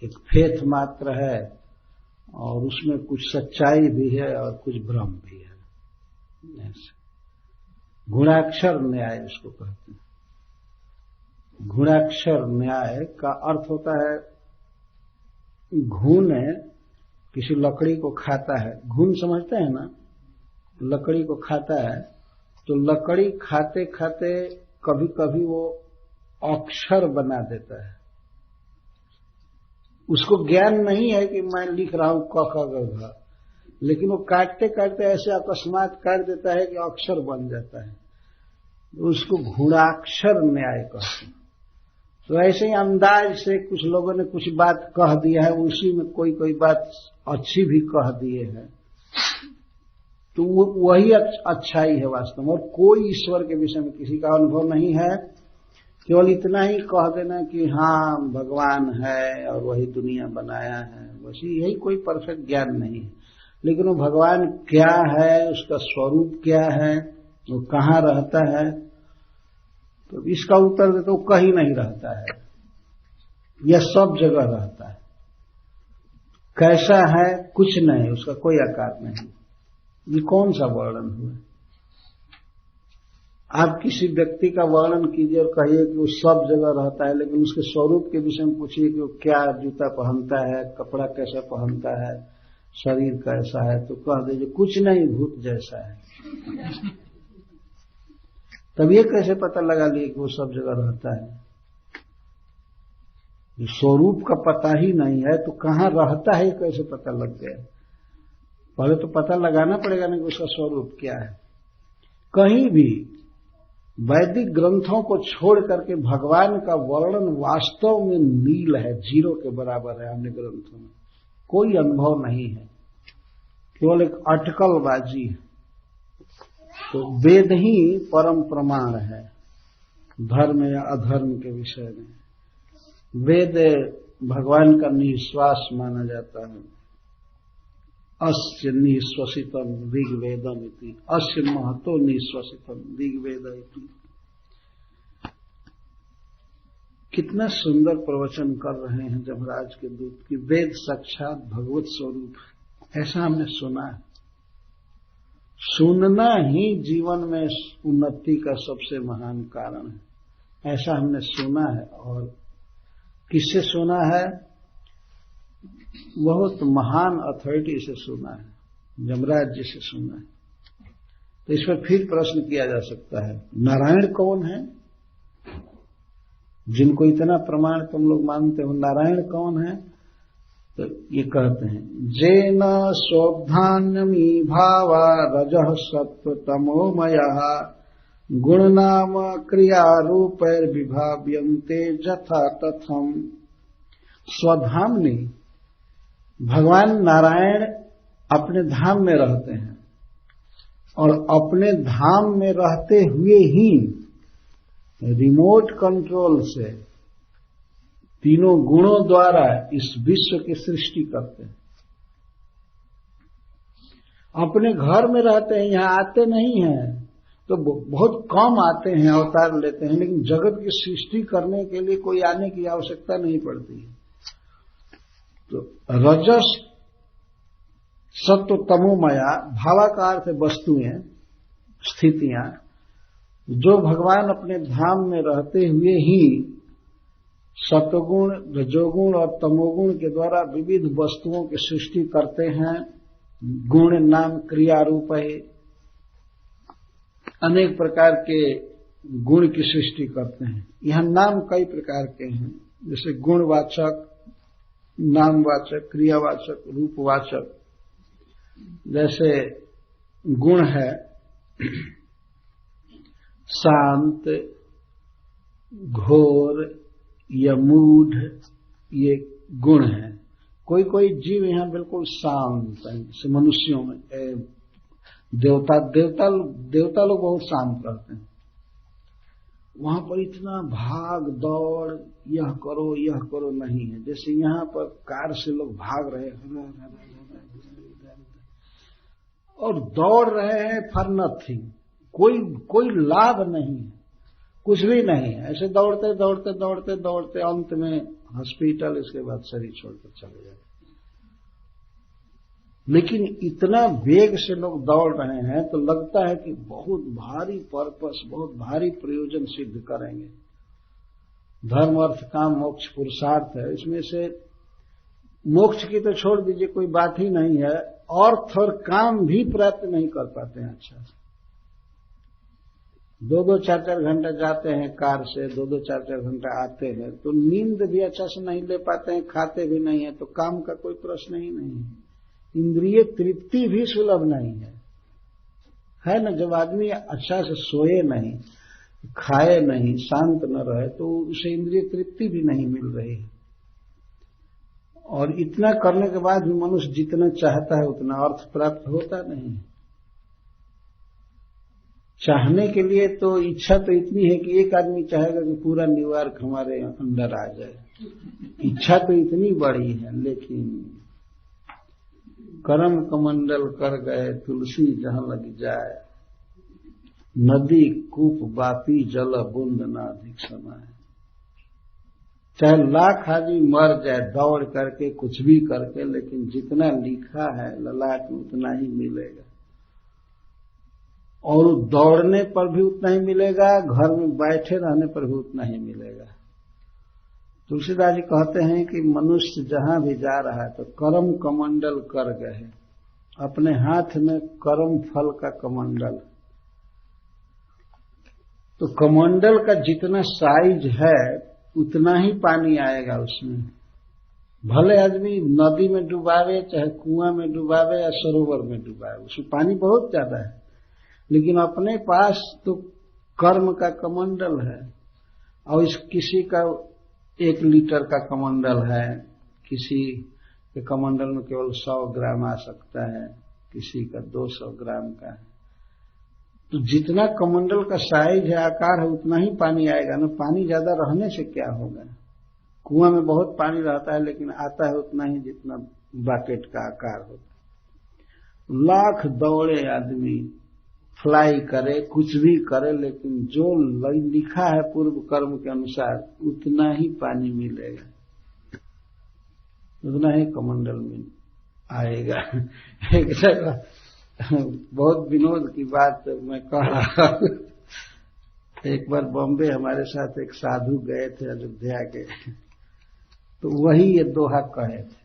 एक फेथ मात्र है, और उसमें कुछ सच्चाई भी है और कुछ भ्रम भी है। गुणाक्षर न्याय इसको कहते हैं। गुणाक्षर न्याय का अर्थ होता है, घुन किसी लकड़ी को खाता है, घुन समझते हैं ना, लकड़ी को खाता है, तो लकड़ी खाते खाते कभी कभी वो अक्षर बना देता है। उसको ज्ञान नहीं है कि मैं लिख रहा हूं क ख ग घ, लेकिन वो काटते काटते ऐसे अकस्मात काट देता है कि अक्षर बन जाता है, उसको गुणाक्षर न्याय कहते हैं। तो ऐसे ही अंदाज से कुछ लोगों ने कुछ बात कह दिया है, उसी में कोई कोई बात अच्छी भी कह दिए है, तो वही अच्छाई है वास्तव में। और कोई ईश्वर के विषय में किसी का अनुभव नहीं है, केवल इतना ही कह देना कि हाँ भगवान है और वही दुनिया बनाया है, बस यही कोई परफेक्ट ज्ञान नहीं है। लेकिन वो भगवान क्या है, उसका स्वरूप क्या है, वो कहाँ रहता है, तो इसका उत्तर देते वो कहीं नहीं रहता है, यह सब जगह रहता है। कैसा है, कुछ नहीं, उसका कोई आकार नहीं। ये कौन सा वर्णन हुआ? आप किसी व्यक्ति का वर्णन कीजिए और कहिए कि वो सब जगह रहता है, लेकिन उसके स्वरूप के विषय में पूछिए कि वो क्या जूता पहनता है, कपड़ा कैसा पहनता है, शरीर कैसा है, तो कह दीजिए कुछ नहीं, भूत जैसा है। तब ये कैसे पता लगा लिए कि वो सब जगह रहता है? स्वरूप का पता ही नहीं है तो कहाँ रहता है कैसे पता लग गया? पहले तो पता लगाना पड़ेगा ना कि उसका स्वरूप क्या है। कहीं भी वैदिक ग्रंथों को छोड़ करके भगवान का वर्णन वास्तव में नील है, जीरो के बराबर है। अन्य ग्रंथों में कोई अनुभव नहीं है, केवल एक अटकलबाजी है। तो वेद ही परम प्रमाण है धर्म या अधर्म के विषय में। वेद भगवान का निश्वास माना जाता है। अस्य निश्वसितम ऋग्वेदम इति, अस्य महतो निश्वसितम ऋग्वेद इति। कितना सुंदर प्रवचन कर रहे हैं जमराज के दूत की, वेद साक्षात भगवत स्वरूप है, ऐसा हमने सुना है। सुनना ही जीवन में उन्नति का सबसे महान कारण है, ऐसा हमने सुना है। और किससे सुना है? बहुत महान अथॉरिटी से सुना है, जमराज जी से सुना है। तो इस पर फिर प्रश्न किया जा सकता है, नारायण कौन है? जिनको इतना प्रमाण तुम लोग मानते हो, नारायण कौन है? तो ये कहते हैं, जेन स्वधान्यमी भावा रजः सत्व तमोमयः गुणनाम क्रिया रूपैर विभाव्यन्ते यथा तथम। स्वधामनि, भगवान नारायण अपने धाम में रहते हैं और अपने धाम में रहते हुए ही रिमोट कंट्रोल से तीनों गुणों द्वारा इस विश्व की सृष्टि करते हैं। अपने घर में रहते हैं, यहां आते नहीं हैं, तो बहुत कम आते हैं, अवतार लेते हैं, लेकिन जगत की सृष्टि करने के लिए कोई आने की आवश्यकता नहीं पड़ती है। तो रजस सत्व तमोमया, भावाकार से वस्तुएं, स्थितियां, जो भगवान अपने धाम में रहते हुए ही सतोगुण, रजोगुण और तमोगुण के द्वारा विविध वस्तुओं की सृष्टि करते हैं। गुण नाम क्रिया रूप है, अनेक प्रकार के गुण की सृष्टि करते हैं। यहां नाम कई प्रकार के हैं, जैसे गुणवाचक, नामवाचक, क्रियावाचक, रूपवाचक। जैसे गुण है शांत, घोर या मूढ़, ये गुण है। कोई कोई जीव यहां बिल्कुल शांत है, जैसे मनुष्यों में देवता लोग बहुत शांत रहते हैं। वहां पर इतना भाग दौड़, यह करो नहीं है। जैसे यहां पर कार से लोग भाग रहे हैं और दौड़ रहे हैं फॉर नथिंग, कोई लाभ नहीं है, कुछ भी नहीं है। ऐसे दौड़ते दौड़ते दौड़ते दौड़ते अंत में हॉस्पिटल, इसके बाद शरीर छोड़कर चले जाते। लेकिन इतना वेग से लोग दौड़ रहे हैं तो लगता है कि बहुत भारी पर्पस, बहुत भारी प्रयोजन सिद्ध करेंगे। धर्म अर्थ काम मोक्ष पुरुषार्थ है, इसमें से मोक्ष की तो छोड़ दीजिए, कोई बात ही नहीं है। अर्थ और काम भी प्राप्त नहीं कर पाते हैं अच्छा से। 2-2, 4-4 घंटा जाते हैं कार से, 2-2, 4-4 घंटा आते हैं, तो नींद भी अच्छा से नहीं ले पाते हैं, खाते भी नहीं है, तो काम का कोई प्रश्न ही नहीं है। इंद्रिय तृप्ति भी सुलभ नहीं है ना। जब आदमी अच्छा से सोए नहीं, खाए नहीं, शांत न रहे, तो उसे इंद्रिय तृप्ति भी नहीं मिल रही है। और इतना करने के बाद भी मनुष्य जितना चाहता है उतना अर्थ प्राप्त होता नहीं। चाहने के लिए तो इच्छा तो इतनी है कि एक आदमी चाहेगा कि पूरा न्यूयॉर्क हमारे अंदर आ जाए। इच्छा तो इतनी बड़ी है, लेकिन करम कमंडल कर गए तुलसी जहां लग जाए, नदी कूप बापी जल बूंद ना अधिक समाए। चाहे लाख आदमी मर जाए दौड़ करके, कुछ भी करके, लेकिन जितना लिखा है ललाट में उतना ही मिलेगा। और दौड़ने पर भी उतना ही मिलेगा, घर में बैठे रहने पर भी उतना ही मिलेगा। तुलसीदास जी कहते हैं कि मनुष्य जहां भी जा रहा है तो कर्म कमंडल कर गए, अपने हाथ में कर्म फल का कमंडल। तो कमंडल का जितना साइज है उतना ही पानी आएगा उसमें। भले आदमी नदी में डुबावे, चाहे कुआं में डुबावे या सरोवर में डुबावे, उसमें पानी बहुत ज्यादा है, लेकिन अपने पास तो कर्म का कमंडल है। और इस किसी का 1 लीटर का कमंडल है, किसी के कमंडल में केवल 100 ग्राम आ सकता है, किसी का 200 ग्राम का है। तो जितना कमंडल का साइज है, आकार है, उतना ही पानी आएगा ना। पानी ज्यादा रहने से क्या होगा। कुआं में बहुत पानी रहता है, लेकिन आता है उतना ही जितना बाकेट का आकार होता है। लाख दौड़े आदमी, फ्लाई करे, कुछ भी करे, लेकिन जो लिखा है पूर्व कर्म के अनुसार उतना ही पानी मिलेगा, उतना ही कमंडल में आएगा। एक जगह बहुत विनोद की बात मैं कह रहा हूं। एक बार बॉम्बे हमारे साथ एक साधु गए थे अयोध्या के, तो वही ये दोहा कहे थे।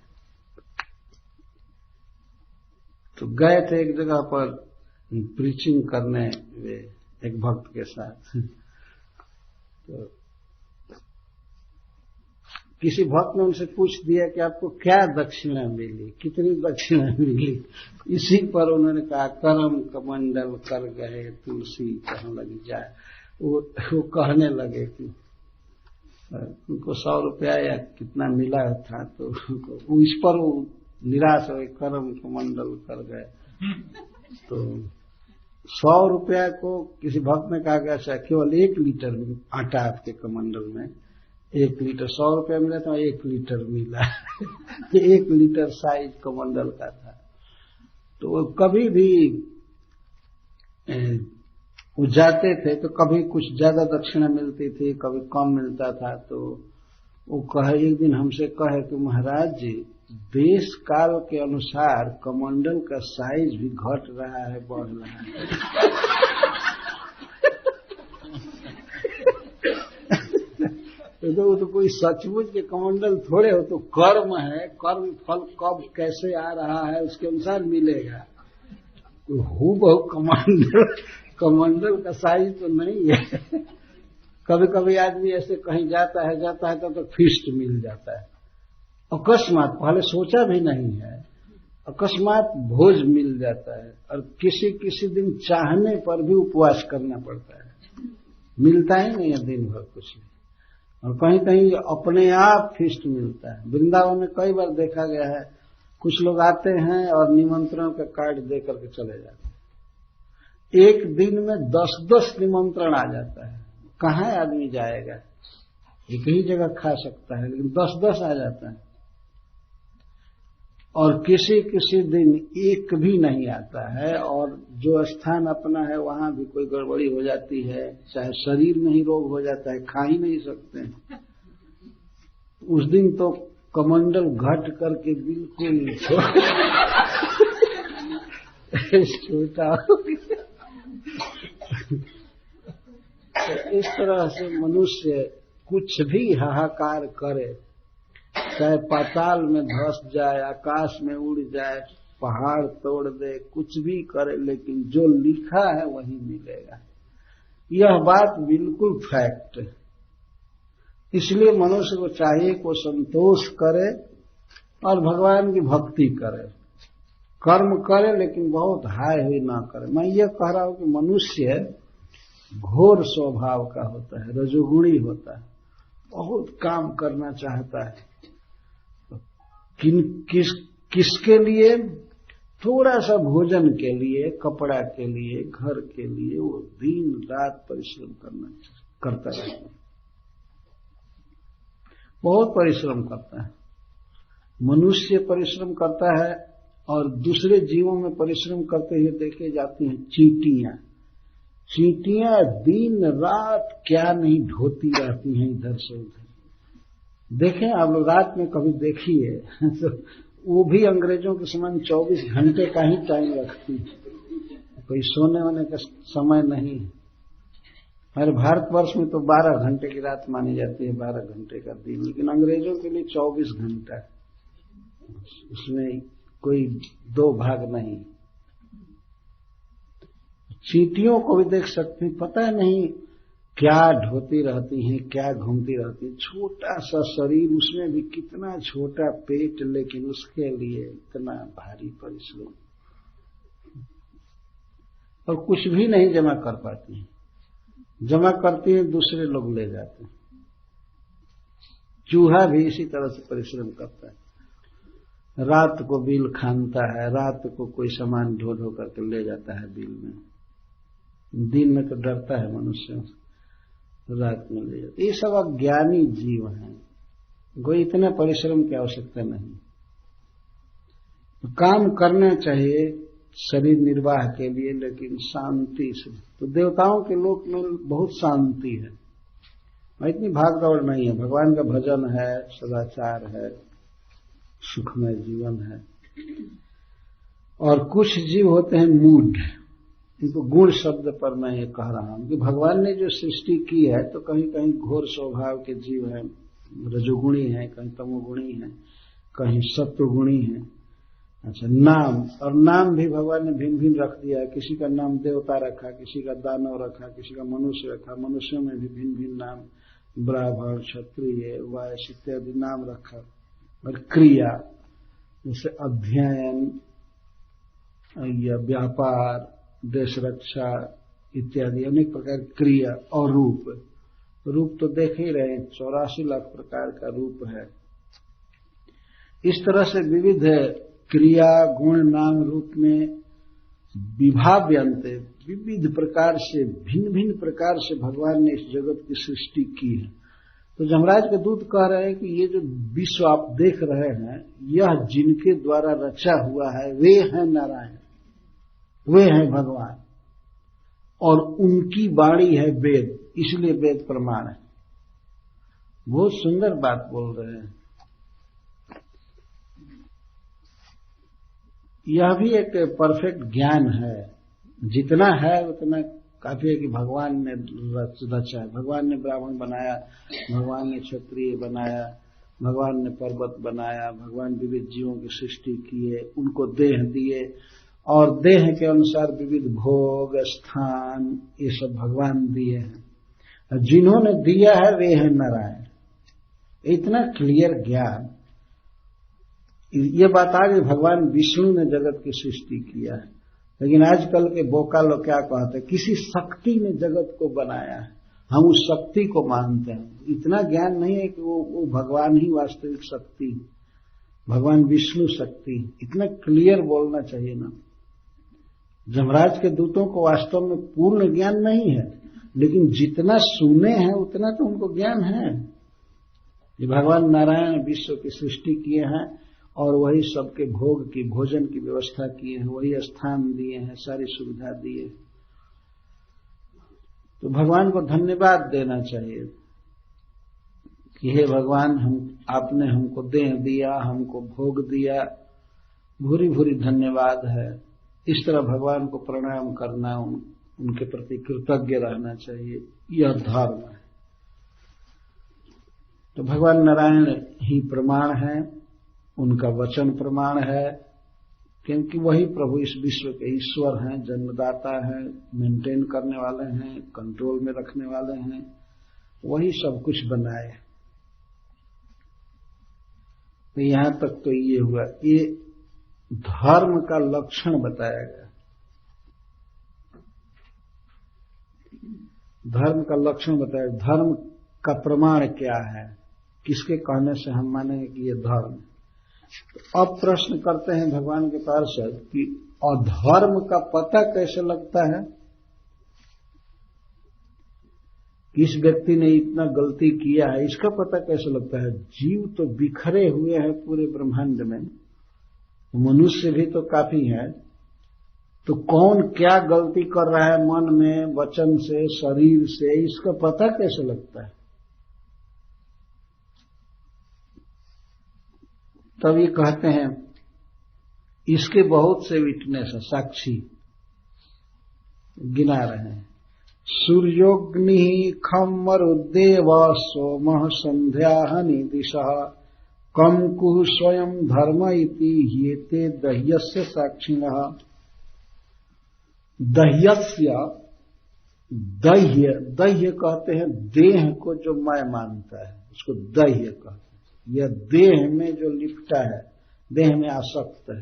तो गए थे एक जगह पर प्रीचिंग करने वे एक भक्त के साथ। तो किसी भक्त ने उनसे पूछ दिया कि आपको क्या दक्षिणा मिली, कितनी दक्षिणा मिली। इसी पर उन्होंने कहा कर्म कमंडल कर गए तुलसी कहां लगी जाए। वो कहने लगे कि उनको 100 रुपया या कितना मिला था, तो वो इस पर वो निराश हो, कर्म कमंडल कर गए। तो 100 रुपया को किसी भक्त ने कहा कि अच्छा केवल 1 लीटर आटा आपके कमंडल में, 1 लीटर 100 रुपया मिला था, 1 लीटर मिला। 1 लीटर साइज कमंडल का था। तो वो कभी भी वो जाते थे तो कभी कुछ ज्यादा दक्षिणा मिलती थी, कभी कम मिलता था। तो वो कहे, एक दिन हमसे कहे कि महाराज जी, देश काल के अनुसार कमंडल का साइज भी घट रहा है, बढ़ रहा है। वो तो कोई सचमुच के कमंडल थोड़े हो, तो कर्म है, कर्म फल कब कैसे आ रहा है उसके अनुसार मिलेगा। तो हूबहू कमंडल का साइज तो नहीं है। कभी कभी आदमी ऐसे कहीं जाता है तो फिस्ट मिल जाता है अकस्मात, पहले सोचा भी नहीं है, अकस्मात भोज मिल जाता है। और किसी किसी दिन चाहने पर भी उपवास करना पड़ता है, मिलता ही नहीं है दिन भर कुछ नहीं। और कहीं कहीं अपने आप फिस्ट मिलता है। वृंदावन में कई बार देखा गया है, कुछ लोग आते हैं और निमंत्रण का कार्ड दे करके चले जाते हैं। एक दिन में 10-10 निमंत्रण आ जाता है, कहाँ आदमी जाएगा? एक ही जगह खा सकता है, लेकिन 10-10 आ जाता है। और किसी किसी दिन एक भी नहीं आता है, और जो स्थान अपना है वहां भी कोई गड़बड़ी हो जाती है, चाहे शरीर में ही रोग हो जाता है, खा ही नहीं सकते हैं। उस दिन तो कमंडल घट करके बिल्कुल छोटा हो गया। तो इस तरह से मनुष्य कुछ भी हाहाकार करे, चाहे पाताल में धंस जाए, आकाश में उड़ जाए, पहाड़ तोड़ दे, कुछ भी करे, लेकिन जो लिखा है वही मिलेगा। यह बात बिल्कुल फैक्ट है। इसलिए मनुष्य को चाहिए को संतोष करे और भगवान की भक्ति करे, कर्म करे, लेकिन बहुत हाय हुई ना करे। मैं ये कह रहा हूं कि मनुष्य घोर स्वभाव का होता है, रजोगुणी होता है, बहुत काम करना चाहता है। किसके लिए? थोड़ा सा भोजन के लिए, कपड़ा के लिए, घर के लिए वो दिन रात परिश्रम करता है, बहुत परिश्रम करता है। मनुष्य परिश्रम करता है और दूसरे जीवों में परिश्रम करते हुए देखे जाती हैं चींटियां। चींटियां दिन रात क्या नहीं ढोती रहती हैं इधर से उधर। देखें आप लोग, रात में कभी देखिए तो वो भी अंग्रेजों के समान 24 घंटे का ही टाइम रखती है, कोई सोने होने का समय नहीं है। हमारे भारतवर्ष में तो 12 घंटे की रात मानी जाती है, 12 घंटे का दिन, लेकिन अंग्रेजों के लिए 24 घंटा, उसमें कोई दो भाग नहीं। चींटियों को भी देख सकते हैं, पता नहीं क्या ढोती रहती हैं, क्या घूमती रहती हैं। छोटा सा शरीर, उसमें भी कितना छोटा पेट, लेकिन उसके लिए इतना भारी परिश्रम, और कुछ भी नहीं जमा कर पाती हैं। जमा करती हैं दूसरे लोग ले जाते हैं। चूहा भी इसी तरह से परिश्रम करता है, रात को बिल खानता है, रात को कोई सामान ढो ढो करके ले जाता है बिल में। दिन में तो डरता है मनुष्य, रात में ले जाते। ये सब अज्ञानी जीव हैं, कोई इतना परिश्रम की आवश्यकता नहीं। तो काम करना चाहिए शरीर निर्वाह के लिए, लेकिन शांति से। तो देवताओं के लोक में बहुत शांति है, इतनी भाग दौड़ नहीं है। भगवान का भजन है, सदाचार है, सुखमय जीवन है। और कुछ जीव होते हैं मूढ़, इनको गुण शब्द पर मैं ये कह रहा हूं कि भगवान ने जो सृष्टि की है, तो कहीं कहीं घोर स्वभाव के जीव हैं, रजोगुणी हैं, कहीं तमोगुणी हैं, कहीं सत्वगुणी हैं। अच्छा, नाम, और नाम भी भगवान ने भिन्न भिन्न रख दिया है। किसी का नाम देवता रखा, किसी का दानव रखा, किसी का मनुष्य रखा। मनुष्यों में भी भिन्न भिन्न नाम, ब्राह्मण, क्षत्रिय, वैश्य इत्यादि नाम रखा। और क्रिया, जैसे अध्ययन या व्यापार, देश रक्षा इत्यादि अनेक प्रकार की क्रिया। और रूप तो देख ही रहे, 84 लाख प्रकार का रूप है। इस तरह से विविध क्रिया, गुण, नाम, रूप में विभाव्यंत, विविध प्रकार से, भिन्न भिन्न प्रकार से भगवान ने इस जगत की सृष्टि की है। तो जमराज के दूत कह रहे हैं कि ये जो विश्व आप देख रहे हैं, यह जिनके द्वारा रचा हुआ है, वे हैं नारायण, वे हैं भगवान, और उनकी वाणी है वेद, इसलिए वेद प्रमाण है। बहुत सुंदर बात बोल रहे हैं। यह भी एक परफेक्ट ज्ञान है, जितना है उतना काफी है कि भगवान ने रचा है। भगवान ने ब्राह्मण बनाया, भगवान ने क्षत्रिय बनाया, भगवान ने पर्वत बनाया, भगवान विविध जीवों की सृष्टि किए, उनको देह दिए और देह के अनुसार विविध भोग स्थान ये सब भगवान दिए हैं। जिन्होंने दिया है वे हैं नारायण। इतना क्लियर ज्ञान, ये बात आ गई भगवान विष्णु ने जगत की सृष्टि किया है। लेकिन आजकल के बोका लोग क्या कहते हैं, किसी शक्ति ने जगत को बनाया है, हम उस शक्ति को मानते हैं। इतना ज्ञान नहीं है कि वो भगवान ही वास्तविक शक्ति, भगवान विष्णु शक्ति। इतना क्लियर बोलना चाहिए ना। यमराज के दूतों को वास्तव में पूर्ण ज्ञान नहीं है, लेकिन जितना सुने हैं उतना तो उनको ज्ञान है। ये भगवान नारायण विश्व की सृष्टि किए हैं और वही सबके भोग की, भोजन की व्यवस्था किए हैं, वही स्थान दिए हैं, सारी सुविधा दिए। तो भगवान को धन्यवाद देना चाहिए कि हे भगवान, आपने हमको देह दिया, हमको भोग दिया, भूरी भूरी धन्यवाद है। इस तरह भगवान को प्रणाम करना, उनके प्रति कृतज्ञ रहना चाहिए, यह धर्म है। तो भगवान नारायण ही प्रमाण है, उनका वचन प्रमाण है, क्योंकि वही प्रभु इस विश्व के ईश्वर हैं, जन्मदाता हैं, मेंटेन करने वाले हैं, कंट्रोल में रखने वाले हैं, वही सब कुछ बनाए। तो यहां तक तो ये हुआ, ये धर्म का लक्षण बताया गया। धर्म का लक्षण बताया, धर्म का प्रमाण क्या है, किसके कहने से हम मानेंगे कि ये धर्म है। तो अब प्रश्न करते हैं भगवान के पार्षद कि अधर्म का पता कैसे लगता है, किस व्यक्ति ने इतना गलती किया है इसका पता कैसे लगता है। जीव तो बिखरे हुए हैं पूरे ब्रह्मांड में, मनुष्य भी तो काफी है, तो कौन क्या गलती कर रहा है मन में, वचन से, शरीर से, इसका पता कैसे लगता है। तब ये कहते हैं इसके बहुत से विटनेस है, साक्षी गिना रहे हैं। सूर्योग्नि खम मरुदेव सोम संध्या हनि दिशा कम कुह स्वयं धर्म इति येते दह्यस्य साक्षिणः। दह्यस्य, दह्य, दह्य कहते हैं देह को जो मैं मानता है उसको दह्य कहते हैं। यह देह में जो लिपटा है, देह में आसक्त है,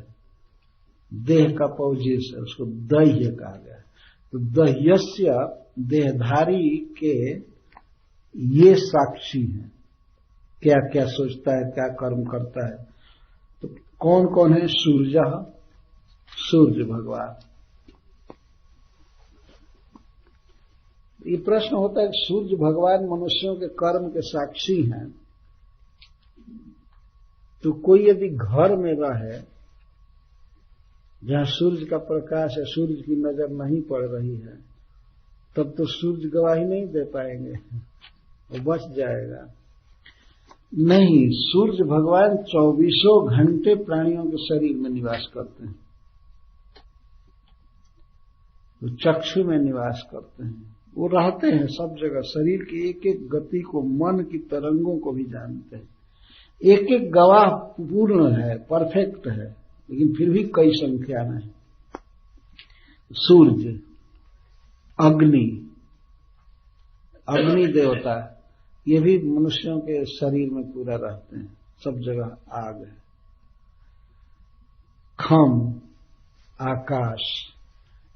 देह का पौजिस है, उसको दह्य कहा गया। तो दह्यस्य, देहधारी के ये साक्षी हैं, क्या क्या सोचता है, क्या कर्म करता है। तो कौन कौन है, सूर्य, सूर्य भगवान। ये प्रश्न होता है कि सूर्य भगवान मनुष्यों के कर्म के साक्षी हैं, तो कोई यदि घर में रहे जहां सूर्य का प्रकाश है, सूर्य की नजर नहीं पड़ रही है, तब तो सूर्य गवाही नहीं दे पाएंगे, वो बच जाएगा। नहीं, सूर्य भगवान 24 घंटे प्राणियों के शरीर में निवास करते हैं, तो चक्षु में निवास करते हैं, वो रहते हैं सब जगह, शरीर की एक एक गति को, मन की तरंगों को भी जानते हैं। एक एक गवाह पूर्ण है, परफेक्ट है, लेकिन फिर भी कई संख्या में है। सूर्य, अग्नि, अग्नि देवता, ये भी मनुष्यों के शरीर में पूरा रहते हैं, सब जगह आग है। खम, आकाश,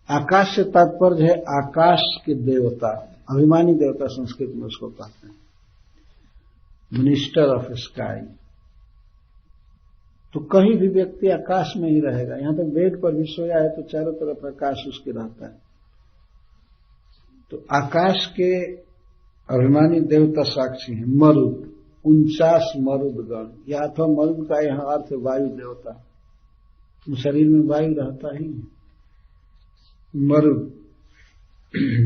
आकाश से तात्पर्य है आकाश के देवता, अभिमानी देवता संस्कृत में उसको कहते हैं, मिनिस्टर ऑफ स्काई। तो कहीं भी व्यक्ति आकाश में ही रहेगा, यहां तक बेड पर भी सोया है तो चारों तरफ आकाश उसके रहता है। तो आकाश के अभिमानी देवता साक्षी हैं। मरुद, 49 मरुदगण, या अथवा मरुद का यहां अर्थ वायु देवता, शरीर में वायु रहता ही है। मरुद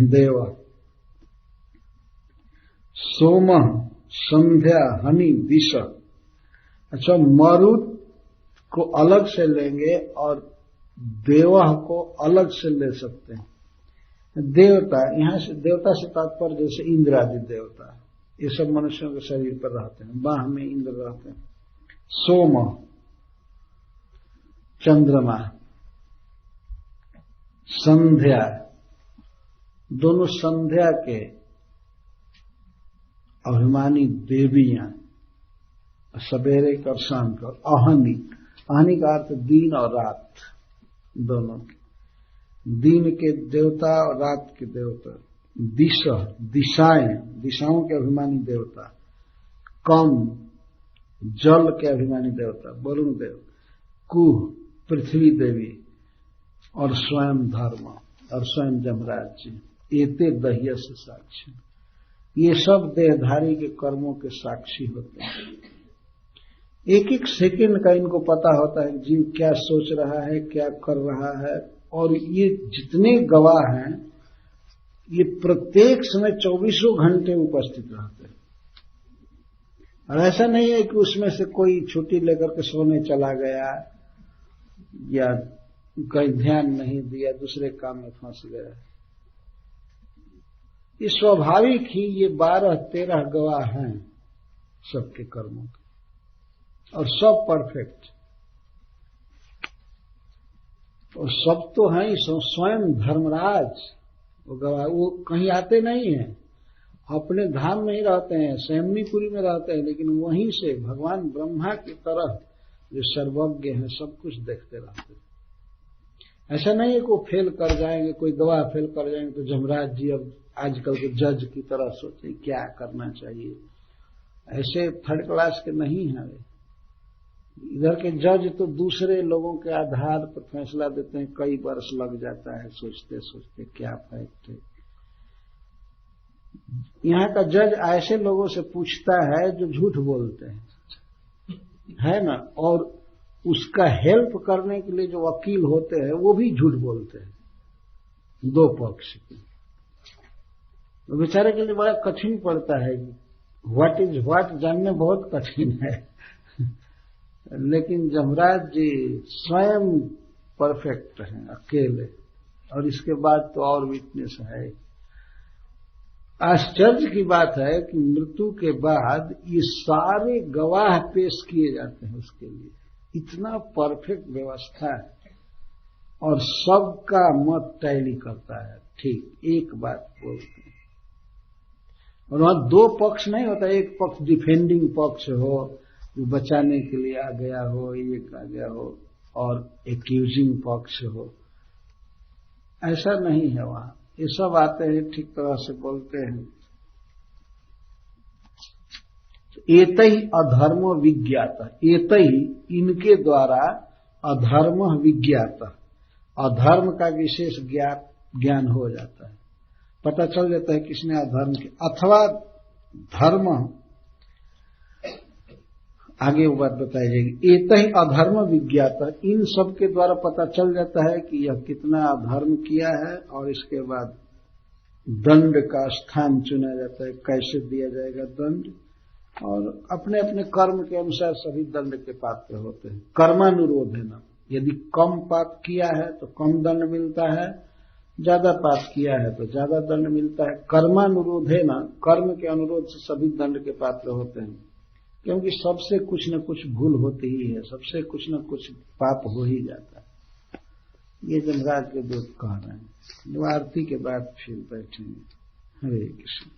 देवा, सोम, संध्या, हनि, दिशा। अच्छा, मरुद को अलग से लेंगे और देवा को अलग से ले सकते हैं। देवता, यहां से देवता से तात्पर्य जैसे इंद्र आदि देवता, ये सब मनुष्यों के शरीर पर रहते हैं, बाह में इंद्र रहते हैं। सोम, चंद्रमा, संध्या, दोनों संध्या के अभिमानी देवियां, सवेरे और शाम को। अहनी, अहनी का अर्थ दिन और रात दोनों, दिन के देवता और रात के देवता। दिश, दिशाएं, दिशाओं के अभिमानी देवता। कम, जल के अभिमानी देवता वरुण देव। कुह, पृथ्वी देवी। और स्वयं धर्म और स्वयं जमराज जी। एते दह्य से साक्षी, ये सब देहधारी के कर्मों के साक्षी होते हैं। एक एक सेकंड का इनको पता होता है जीव क्या सोच रहा है, क्या कर रहा है। और ये जितने गवाह हैं, ये प्रत्येक समय 24 घंटे उपस्थित रहते हैं। और ऐसा नहीं है कि उसमें से कोई छुट्टी लेकर के सोने चला गया या कहीं ध्यान नहीं दिया, दूसरे काम में फंस गया। ये स्वाभाविक ही ये 12-13 गवाह हैं सबके कर्मों के, और सब परफेक्ट। और सब तो हैं ही, स्वयं धर्मराज वो गवाह, वो कहीं आते नहीं हैं, अपने धाम में ही रहते हैं, संयमनीपुरी में रहते हैं, लेकिन वहीं से भगवान ब्रह्मा की तरह जो सर्वज्ञ हैं सब कुछ देखते रहते हैं। ऐसा नहीं है कि वो फेल कर जाएंगे, कोई गवाह फेल कर जाएंगे तो जमराज जी अब आजकल के जज की तरह सोचे क्या करना चाहिए। ऐसे थर्ड क्लास के नहीं हैं वे। इधर के जज तो दूसरे लोगों के आधार पर फैसला देते हैं, कई वर्ष लग जाता है सोचते सोचते क्या फैक्ट है। यहाँ का जज ऐसे लोगों से पूछता है जो झूठ बोलते हैं, है ना, और उसका हेल्प करने के लिए जो वकील होते हैं वो भी झूठ बोलते हैं, दो पक्ष के। तो बेचारे के लिए बड़ा कठिन पड़ता है, व्हाट इज व्हाट जानना बहुत कठिन है। लेकिन जमराज जी स्वयं परफेक्ट हैं अकेले, और इसके बाद तो और विटनेस है। आश्चर्य की बात है कि मृत्यु के बाद ये सारे गवाह पेश किए जाते हैं उसके लिए, इतना परफेक्ट व्यवस्था है, और सबका मत टैली करता है, ठीक एक बात बोलते हैं। और वहां दो पक्ष नहीं होता, एक पक्ष डिफेंडिंग पक्ष हो जो बचाने के लिए आ गया हो, एक आ गया हो, और एक्यूजिंग पक्ष हो, ऐसा नहीं है वहां। ये सब आते हैं ठीक तरह से बोलते हैं। एतई अधर्म विज्ञात, एतई इनके द्वारा अधर्म विज्ञात, अधर्म का विशेष ज्ञान हो जाता है, पता चल जाता है किसने अधर्म किया। अथवा धर्म, आगे वो बात बताई जाएगी। एतई अधर्म विज्ञात, इन सब के द्वारा पता चल जाता है कि यह कितना अधर्म किया है, और इसके बाद दंड का स्थान चुना जाता है, कैसे दिया जाएगा दंड, और अपने अपने कर्म के अनुसार सभी दंड के पात्र होते हैं। कर्मानुरोध है ना, यदि कम पाप किया है तो कम दंड मिलता है, ज्यादा पाप किया है तो ज्यादा दंड मिलता है। कर्मानुरोध है ना, कर्म के अनुरोध से सभी दंड के पात्र होते हैं, क्योंकि सबसे कुछ न कुछ भूल होती ही है, सबसे कुछ न कुछ पाप हो ही जाता है। ये जमराज के दूत कह रहे हैं। आरती के बाद फिर बैठेंगे। हरे कृष्ण।